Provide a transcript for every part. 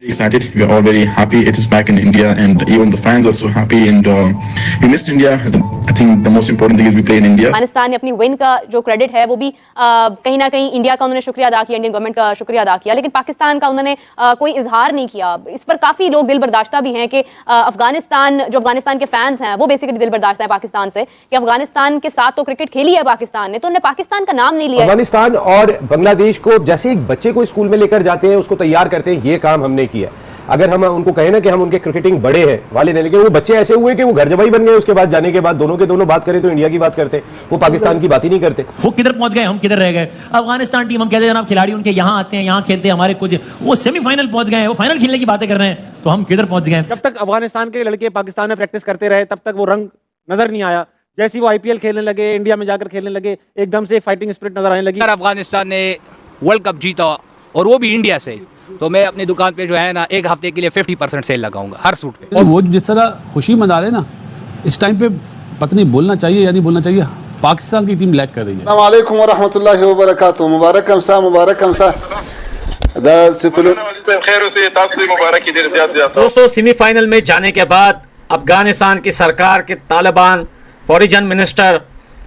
Excited. We are all very happy it is back in India, and even the fans are so happy. And we missed India. I think the most important thing is we play in India. Afghanistan ने अपनी win का जो credit है वो भी कहीं ना कहीं इंडिया का उन्होंने शुक्रिया अदा किया, इंडियन गवर्नमेंट का शुक्रिया अदा किया, लेकिन पाकिस्तान का उन्होंने कोई इजहार नहीं किया। इस पर काफ़ी लोग दिल बर्दाश्ता भी हैं कि अफगानिस्तान के फैंस हैं वो बेसिकली दिल बर्दाश्त है पाकिस्तान से कि अफगानिस्तान के साथ तो क्रिकेट खेली है पाकिस्तान ने, तो उन्होंने पाकिस्तान का नाम नहीं लिया। अफगानिस्तान और बांग्लादेश को जैसे एक बच्चे को स्कूल में लेकर जाते हैं, उसको तैयार करते हैं, ये काम हमने किया। अगर हम उनको कहें ना कि हम उनके क्रिकेटिंग बड़े हैं वालिदैन, लेकिन वो बच्चे ऐसे हुए कि वो घर जवाई बन गए। उसके बाद जाने के बाद दोनों के दोनों बात करें तो इंडिया की बात करते, वो पाकिस्तान की बात ही नहीं करते। वो किधर पहुंच गए, हम किधर रह गए। अफगानिस्तान टीम हम कहते हैं जनाब खिलाड़ी उनके यहाँ आते हैं, यहाँ खेलते हैं, हमारे कुछ वो सेमीफाइनल पहुंच गए, वो फाइनल खेलने की बातें कर रहे हैं, तो हम किधर पहुंच गए। जब तक अफगानिस्तान के लड़के पाकिस्तान में प्रैक्टिस करते रहे तब तक वो रंग नजर नहीं आया। जैसे वो आईपीएल खेलने लगे, इंडिया में जाकर खेलने लगे, एकदम से एक फाइटिंग स्पिरिट नजर आने लगी। अफगानिस्तान ने वर्ल्ड कप जीता और वो भी इंडिया से, तो मैं अपनी दुकान पे जो है ना एक हफ्ते के लिए 50% सेल लगाऊंगा हर सूट पे। और वो जिस तरह खुशी मना रहे ना, इस टाइम पे पता नहीं बोलना चाहिए या नहीं बोलना चाहिए। पाकिस्तान की टीम लैग कर रही है। अस्सलाम वालेकुम व रहमतुल्लाहि व बरकातहू। मुबारक हमसा दोस्तों, सेमीफाइनल में जाने के बाद अफगानिस्तान की सरकार के तालिबान फॉरेन मिनिस्टर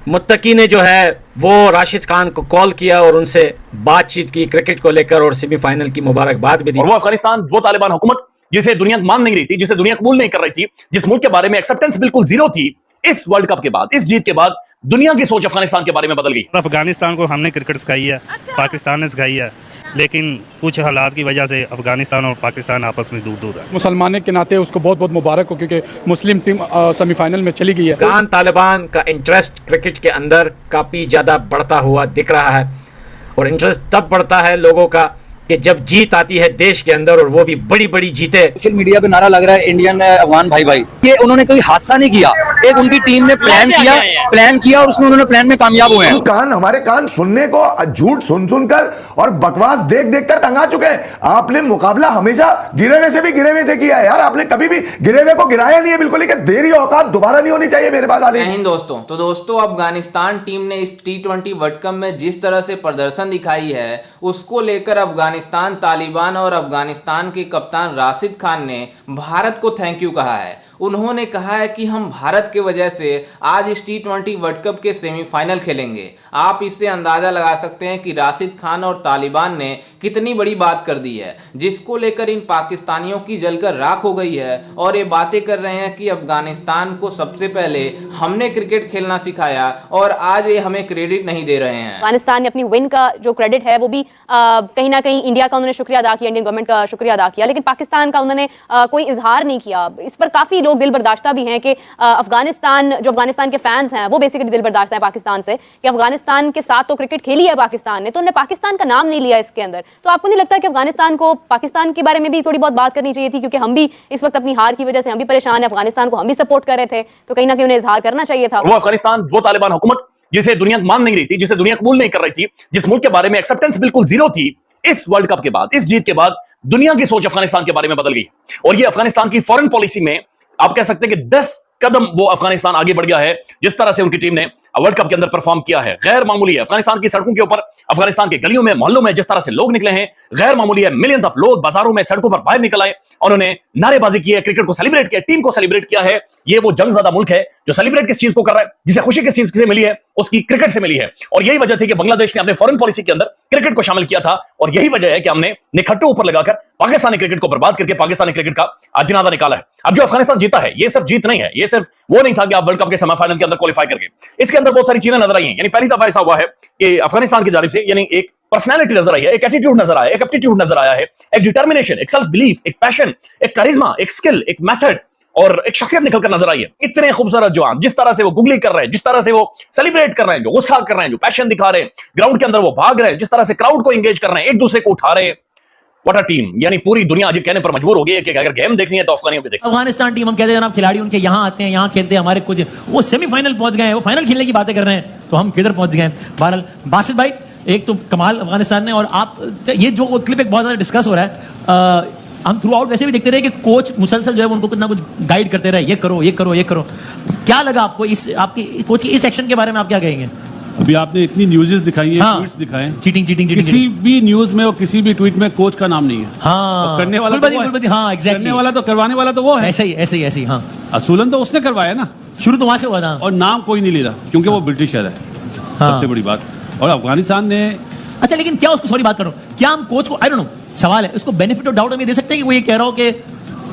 मुत्तकी ने जो है वो राशिद खान को कॉल किया और उनसे बातचीत की क्रिकेट को लेकर और सेमीफाइनल की मुबारकबाद भी दी। और वो अफगानिस्तान, वो तालिबान हुकूमत जिसे दुनिया मान नहीं रही थी, जिसे दुनिया कबूल नहीं कर रही थी, जिस मुल्क के बारे में एक्सेप्टेंस बिल्कुल जीरो थी, इस वर्ल्ड कप के बाद, इस जीत के बाद दुनिया की सोच अफगानिस्तान के बारे में बदल गई। अफगानिस्तान को हमने क्रिकेट सिखाई है, पाकिस्तान ने सिखाई है, लेकिन कुछ हालात की वजह से अफगानिस्तान और पाकिस्तान आपस में दूर है। मुसलमान के नाते उसको बहुत बहुत मुबारक हो, क्योंकि मुस्लिम टीम सेमीफाइनल में चली गई है। अफगान तालिबान का इंटरेस्ट क्रिकेट के अंदर काफ़ी ज़्यादा बढ़ता हुआ दिख रहा है, और इंटरेस्ट तब बढ़ता है लोगों का कि जब जीत आती है देश के अंदर, और वो भी बड़ी बड़ी जीते। सोशल मीडिया पे नारा लग रहा है इंडियन अफगान भाई भाई, ये उन्होंने कोई हादसा नहीं किया, एक उनकी टीम ने प्लान किया और उसमें उन्होंने प्लान में कामयाब हुए हैं। हमारे कान सुनने को झूठ सुन और बकवास देख कर तंगा चुके हैं। आपने मुकाबला हमेशा गिरे हुए से भी गिरे हुए से किया है यार, आपने कभी भी गिरे हुए को गिराया नहीं है बिल्कुल, लेकिन देरी औकात दोबारा नहीं होनी चाहिए मेरे पास आने। जय हिंद दोस्तों। तो दोस्तों, अफगानिस्तान टीम ने इस T20 वर्ल्ड कप में जिस तरह से प्रदर्शन दिखाई है, उसको लेकर अफगानिस्तान तालिबान और अफगानिस्तान के कप्तान राशिद खान ने भारत को थैंक यू कहा है। उन्होंने कहा है कि हम भारत के वजह से आज इस T20 वर्ल्ड कप के सेमीफाइनल खेलेंगे। आप इससे अंदाजा लगा सकते हैं कि राशिद खान और तालिबान ने कितनी बड़ी बात कर दी है, जिसको लेकर इन पाकिस्तानियों की जलकर राख हो गई है, और ये बातें कर रहे हैं कि अफगानिस्तान को सबसे पहले हमने क्रिकेट खेलना सिखाया और आज ये हमें क्रेडिट नहीं दे रहे हैं। अफगानिस्तान ने अपनी विन का जो क्रेडिट है वो भी कहीं ना कहीं इंडिया का उन्होंने शुक्रिया अदा किया, इंडियन गवर्नमेंट का शुक्रिया अदा किया, लेकिन पाकिस्तान का उन्होंने कोई इजहार नहीं किया। इस पर काफ़ी लोग दिल बर्दाश्ता भी हैं कि अफगानिस्तान के फैंस हैं वो बेसिकली दिल बर्दाश्त है पाकिस्तान से कि अफगानिस्तान के साथ तो क्रिकेट खेली है पाकिस्तान ने, तो उन्होंने पाकिस्तान का नाम नहीं लिया इसके अंदर। तो आपको नहीं लगता कि अफगानिस्तान को पाकिस्तान के बारे में भी थोड़ी बहुत बात करनी चाहिए थी, क्योंकि हम भी इस वक्त अपनी हार की वजह से हम भी परेशान है, अफगानिस्तान को हम भी सपोर्ट कर रहे थे, तो कहीं ना कहीं उन्हें इजहार करना चाहिए था। वो अफगानिस्तान, वो तालिबान हुकूमत जिसे दुनिया मान नहीं रही थी, जिसे दुनिया कबूल नहीं कर रही थी, जिस मुल्क के बारे में एक्सेप्टेंस बिल्कुल जीरो थी, इस वर्ल्ड कप के बाद, इस जीत के बाद दुनिया की सोच अफगानिस्तान के बारे में बदल गई। और ये अफगानिस्तान की फॉरेन पॉलिसी में आप कह सकते हैं कि 10 कदम वो अफगानिस्तान आगे बढ़ गया है। जिस तरह से उनकी टीम ने वर्ल्ड कप के अंदर परफॉर्म किया है, गैर मामूली है। अफगानिस्तान की सड़कों के ऊपर, अफगानिस्तान के गलियों में, मोहल्लों में जिस तरह से लोग निकले हैं, गैर मामूली है। मिलियंस ऑफ लोग बाजारों में, सड़कों पर बाहर निकल आए और उन्होंने नारेबाजी की है, क्रिकेट को सेलिब्रेट किया, टीम को सेलिब्रेट किया है। ये वो जंगज़दा मुल्क है जो सेलिब्रेट किस चीज को कर रहा है, जिसे खुशी किस चीज से मिली है, उसकी क्रिकेट से मिली है। और यही वजह थी कि बांग्लादेश ने अपने फॉरेन पॉलिसी के अंदर क्रिकेट को शामिल किया था, और यही वजह है कि हमने निखट्टों ऊपर लगाकर पाकिस्तानी क्रिकेट को बर्बाद करके पाकिस्तानी क्रिकेट का जनाजा निकाला है। अब जो अफगानिस्तान जीता है, ये सिर्फ जीत नहीं है, ये सिर्फ वो नहीं था कि आप वर्ल्ड कप के सेमीफाइनल के अंदर क्वालिफाई करके, इसके अंदर बहुत सारी चीजें नजर आई हैं। यानी पहली दफा ऐसा हुआ है कि अफगानिस्तान की जानिब से यानी एक पर्सनैलिटी नजर आई है, एक एटीट्यूड नजर आया, एक एप्टीट्यूड नजर आया है, एक डिटर्मिनेशन, एक सेल्फ बिलीफ, एक पैशन, एक करिश्मा, एक स्किल, एक मेथड और एक शख्सियत निकल कर नजर आई है। इतने खूबसूरत जवान, जिस तरह से वो गुगली कर रहे हैं, जिस तरह से वो सेलिब्रेट कर रहे हैं, जो गुस्सा कर रहे हैं, जो पैशन दिखा रहे हैं, ग्राउंड के अंदर वो भाग रहे हैं, जिस तरह से क्राउड को एंगेज कर रहे हैं, एक दूसरे को उठा रहे हैं। What a team. यानी पूरी दुनिया अजीब कहने पर मजबूर हो गई है कि अगर गेम देखनी है तो अफगानियों को देखो। अफगानिस्तान टीम हम कहते हैं जनाब खिलाड़ी उनके यहाँ आते हैं, यहाँ खेलते हैं, हमारे कुछ वो सेमीफाइनल पहुंच गए, वो फाइनल खेलने की बातें कर रहे हैं, तो हम किधर पहुंच गए। बहरहाल बासित भाई, एक तो कमाल अफगानिस्तान ने, और आप ये जो क्लिप एक बहुत ज्यादा डिस्कस हो रहा है, हम थ्रू आउट वैसे भी देखते रहे कि कोच मुसलसल जो है उनको कुछ ना कुछ गाइड करते रहे, ये करो ये करो ये करो। क्या लगा आपको इस आपकी कोच की इस एक्शन के बारे में, आप क्या कहेंगे? अभी आपने इतनी न्यूज़ेस दिखाई हैं, हाँ। ट्वीट्स दिखाए हैं, चीटिंग किसी भी न्यूज में और किसी भी ट्वीट में कोच का नाम नहीं है। हाँ, तो करने वाला तो वो है। हाँ, एग्जैक्टली, करने वाला तो करवाने वाला तो वो है। ऐसे ही, हाँ। असूलन तो उसने करवाया ना, शुरू तो वहां से हुआ था, और नाम कोई नहीं ले रहा क्योंकि वो ब्रिटिशर है। हाँ। सबसे बड़ी बात। और अफगानिस्तान ने, अच्छा, लेकिन क्या उसको, सॉरी बात कर रहा हूं, क्या हम कोच को, आई डोंट नो, सवाल है, उसको बेनिफिट ऑफ डाउट हम ये दे सकते हैं कि वो ये कह रहा हो कि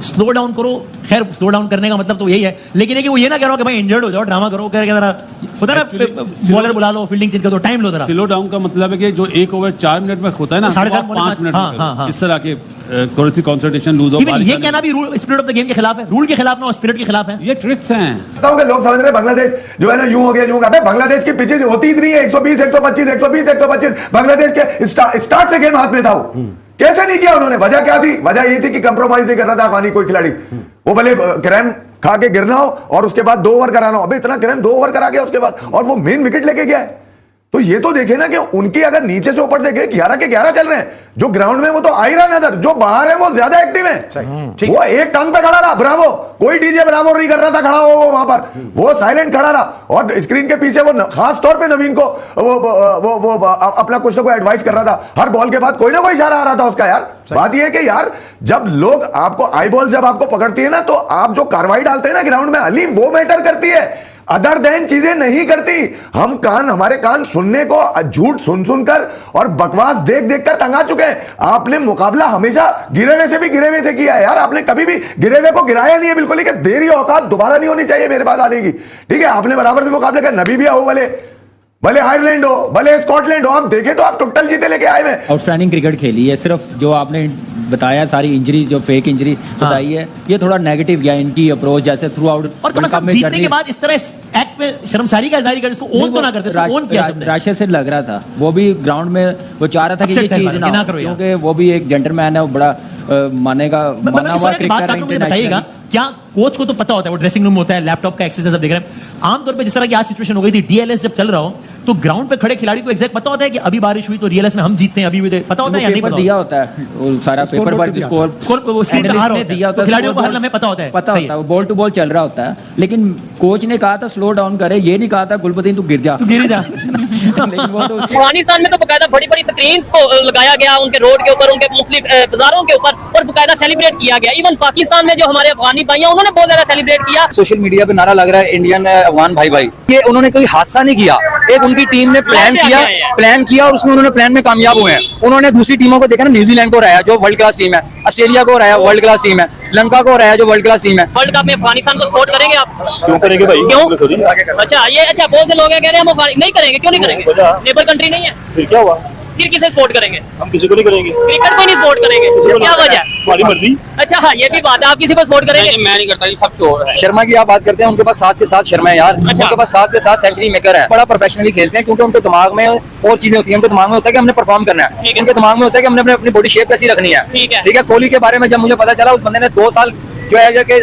स्लो डाउन करो। खैर, स्लो डाउन करने का मतलब तो यही है, लेकिन है कि वो ये ना कह रहा हो कि भाई इंजर्ड हो जाओ, ड्रामा करो, कह जरा होता है ना, बॉलर बुला लो, फील्डिंग चेंज कर दो, टाइम लो जरा। स्लो डाउन का मतलब है कि जो 1 ओवर 4 मिनट में होता है ना, 5 मिनट में, इस तरह के थोड़ी सी कंसंट्रेशन लूज हो। ये कहना भी rule, spirit of the game के खिलाफ है, रूल के खिलाफ ना, स्पिरिट के खिलाफ है। ये ट्रिक्स हैं। लोग समझ रहे बांग्लादेश जो है ना यूं हो गया यूं। अबे बांग्लादेश की पिचेज होती इतनी है, 120 125 120 125। बांग्लादेश के स्टार्ट से गेम हाथ में था। वो कैसे नहीं किया उन्होंने? वजह क्या थी? वजह ये थी कि कंप्रोमाइज नहीं कर रहा था अफगानी कोई खिलाड़ी। वो भले क्रैम खा के गिरना हो और उसके बाद 2 ओवर कराना हो। अबे इतना क्रैम 2 ओवर करा गया उसके बाद, और वो मेन विकेट लेके गया है। तो ये तो देखे ना कि उनकी अगर नीचे से ऊपर देखे 11 के 11 चल रहे हैं। जो ग्राउंड में वो तो आ ही रहा नजर, जो बाहर है वो ज्यादा एक्टिव है। वो एक टांग पे खड़ा रहा, ब्रावो, कोई डीजे ब्रावो नहीं कर रहा था खड़ा हो वहां पर, वो साइलेंट खड़ा रहा। और स्क्रीन के पीछे वो खास तौर पे नवीन को वो अपना कुछ को एडवाइस कर रहा था। हर बॉल के बाद कोई ना कोई इशारा आ रहा था उसका। यार बात यह है कि यार जब लोग आपको आई बॉल जब आपको पकड़ती है ना, तो आप जो कार्रवाई डालते हैं ना ग्राउंड में, अली, वो मैटर करती है, अदर देन चीजें नहीं करती। हमारे कान सुनने को झूठ सुन सुनकर और बकवास देख देख कर तंगा चुके हैं। आपने मुकाबला हमेशा गिरे हुए से भी गिरे हुए से किया है यार। आपने कभी भी गिरे हुए को गिराया नहीं है बिल्कुल ही, कि देरी औकात दोबारा नहीं होनी चाहिए मेरे पास आने की। ठीक है, आपने बराबर से मुकाबले का, नबीबिया हो भले आयरलैंड हो, भले स्कॉटलैंड हो, हम देखें तो आप टोटल जीते लेके आए हुए। आउटस्टैंडिंग क्रिकेट खेली है। सिर्फ जो आपने बताया सारी इंजरी, जो फेक इंजरी बताई है, ये थोड़ा नेगेटिव गया इनकी अप्रोच, जैसे थ्रू आउट। और कम से कम जीतने के बाद इस तरह एक्ट पे शर्मसारी का इजाहिर कर, इसको ओन तो ना करते, इसको ओन किया सबने। राशिद से लग रहा था, वो भी ग्राउंड में वो चाह रहा था कि ये चीज ना हो, क्योंकि वो भी एक जेंटलमैन है, वो बड़ा माना हुआ क्रिकेटर है, बताइएगा, क्या कोच को तो पता होता है, वो ड्रेसिंग रूम होता है, लैपटॉप का एक्सेस सब देख रहे हैं। आमतौर पे जिस तरह की आज सिचुएशन हो गई थी, डीएलएस जब चल रहा हो, तो ग्राउंड पे खड़े खिलाड़ी को एग्जैक्ट पता होता है कि अभी बारिश हुई तो डीएलएस में हम जीतते हैं, अभी भी पता होता है या नहीं पता? दिया होता है वो सारा पेपर वर्क, स्कोर दिया होता है, खिलाड़ियों को हर लम्हे पता होता है, पता होता है, वो बॉल टू बॉल चल रहा होता है। लेकिन कोच ने कहा था स्लो डाउन करे, ये नहीं कहा था गुलबदीन तू गिर जा। अफगानिस्तान में तो बकायदा बड़ी बड़ी स्क्रीन को लगाया गया, उनके रोड के ऊपर, उनके मुख्तलिफ बाजारों के ऊपर, और बकायदा सेलिब्रेट किया गया। इवन पाकिस्तान में जो हमारे अफगानी भाई हैं, उन्होंने बहुत ज्यादा सेलिब्रेट किया। सोशल मीडिया पे नारा लग रहा है इंडियन अफगान भाई भाई। ये उन्होंने कोई हादसा नहीं किया, एक उनकी टीम ने प्लान किया और उसमें उन्होंने प्लान में कामयाब हुए हैं। उन्होंने दूसरी टीमों को देखा ना, न्यूजीलैंड को हराया जो वर्ल्ड क्लास टीम है, ऑस्ट्रेलिया को हराया वर्ल्ड क्लास टीम है, लंका को हराया जो वर्ल्ड क्लास टीम है। वर्ल्ड कप में अफगानिस्तान को सपोर्ट करेंगे आप? क्यों करेंगे भाई? क्यों? अच्छा, ये अच्छा बहुत से लोग कह रहे हैं हम नहीं करेंगे। क्यों नहीं करेंगे? नेबर कंट्री नहीं है, फिर क्या हुआ? फिर किसे सपोर्ट करेंगे? हम किसी को नहीं करेंगे, क्रिकेट को नहीं सपोर्ट करेंगे, क्या वजह है? हमारी मर्जी। अच्छा हाँ, ये भी बात है, आप किसी को सपोर्ट करेंगे? मैं नहीं करता, ये सब शोर है। शर्मा की आप बात करते हैं, उनके पास 7 के 7 शर्मा है यार। अच्छा। उनके पास 7 के 7 सेंचुरी मेकर है, बड़ा प्रोफेशनली खेलते हैं, क्योंकि उनके दिमाग में और चीजें होती है। उनके दिमाग में होता है कि हमने परफॉर्म करना है, उनके दिमाग में होता है कि हमने अपनी बॉडी शेप कैसी रखनी है। ठीक है। कोहली के बारे में जब मुझे पता चला, उस बंदे ने 2 साल जो है कि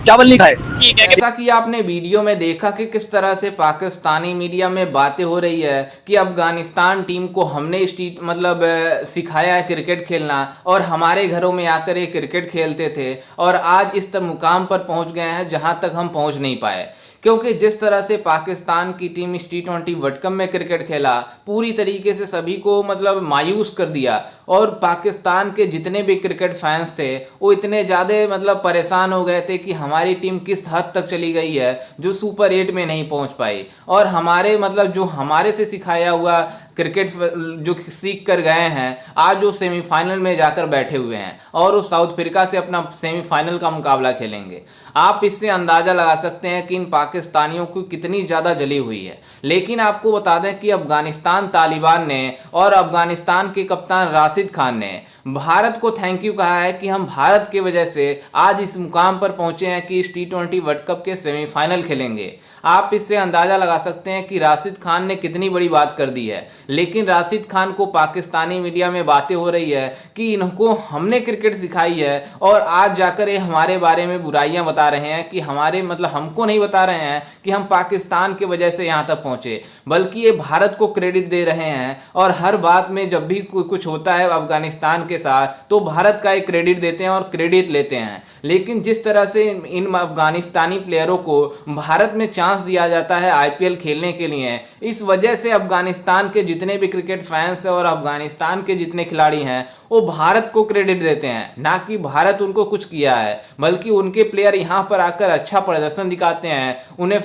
चावल नहीं खाए। ठीक है, जैसा कि आपने वीडियो में देखा कि किस तरह से पाकिस्तानी मीडिया में बातें हो रही है कि अफगानिस्तान टीम को हमने सिखाया है क्रिकेट खेलना, और हमारे घरों में आकर ये क्रिकेट खेलते थे, और आज इस मुकाम पर पहुंच गए हैं जहां तक हम पहुंच नहीं पाए। क्योंकि जिस तरह से पाकिस्तान की टीम इस T20 वर्ल्ड कप में क्रिकेट खेला, पूरी तरीके से सभी को मायूस कर दिया, और पाकिस्तान के जितने भी क्रिकेट फैंस थे वो इतने ज़्यादा परेशान हो गए थे कि हमारी टीम किस हद तक चली गई है जो सुपर 8 में नहीं पहुंच पाई, और हमारे जो हमारे से सिखाया हुआ क्रिकेट जो सीख कर गए हैं, आज वो सेमीफाइनल में जाकर बैठे हुए हैं और वो साउथ अफ्रीका से अपना सेमीफाइनल का मुकाबला खेलेंगे। आप इससे अंदाज़ा लगा सकते हैं कि इन पाकिस्तानियों को कितनी ज़्यादा जली हुई है। लेकिन आपको बता दें कि अफगानिस्तान तालिबान ने और अफगानिस्तान के कप्तान राशिद खान ने भारत को थैंक यू कहा है कि हम भारत की वजह से आज इस मुकाम पर पहुंचे हैं कि इस T20 वर्ल्ड कप के सेमीफाइनल खेलेंगे। आप इससे अंदाज़ा लगा सकते हैं कि राशिद खान ने कितनी बड़ी बात कर दी है। लेकिन राशिद खान को पाकिस्तानी मीडिया में बातें हो रही है कि इनको हमने क्रिकेट सिखाई है, और आज जाकर ये हमारे बारे में बुराइयां बता रहे हैं कि हमारे हमको नहीं बता रहे हैं कि हम पाकिस्तान की वजह से यहाँ तक पहुँचे, बल्कि ये भारत को क्रेडिट दे रहे हैं। और हर बात में जब भी कुछ होता है अफगानिस्तान के साथ तो भारत का एक क्रेडिट देते हैं और क्रेडिट लेते हैं। लेकिन जिस तरह से इन अफगानिस्तानी प्लेयरों को भारत में चांस दिया जाता है आईपीएल खेलने के लिए, इस वजह से अफगानिस्तान के जितने भी क्रिकेट फैंस हैं और अफगानिस्तान के जितने खिलाड़ी हैं वो भारत को क्रेडिट देते हैं, ना कि भारत उनको कुछ किया है, बल्कि उनके प्लेयर यहाँ पर आकर अच्छा प्रदर्शन दिखाते हैं, उन्हें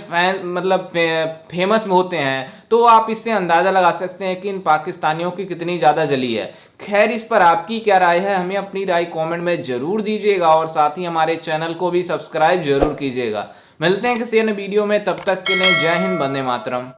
फेमस होते हैं। तो आप इससे अंदाज़ा लगा सकते हैं कि इन पाकिस्तानियों की कितनी ज़्यादा जली है। खैर, इस पर आपकी क्या राय है, हमें अपनी राय कमेंट में ज़रूर दीजिएगा और साथ ही हमारे चैनल को भी सब्सक्राइब जरूर कीजिएगा। मिलते हैं किसी अन्य वीडियो में, तब तक के लिए जय हिंद, वंदे मातरम।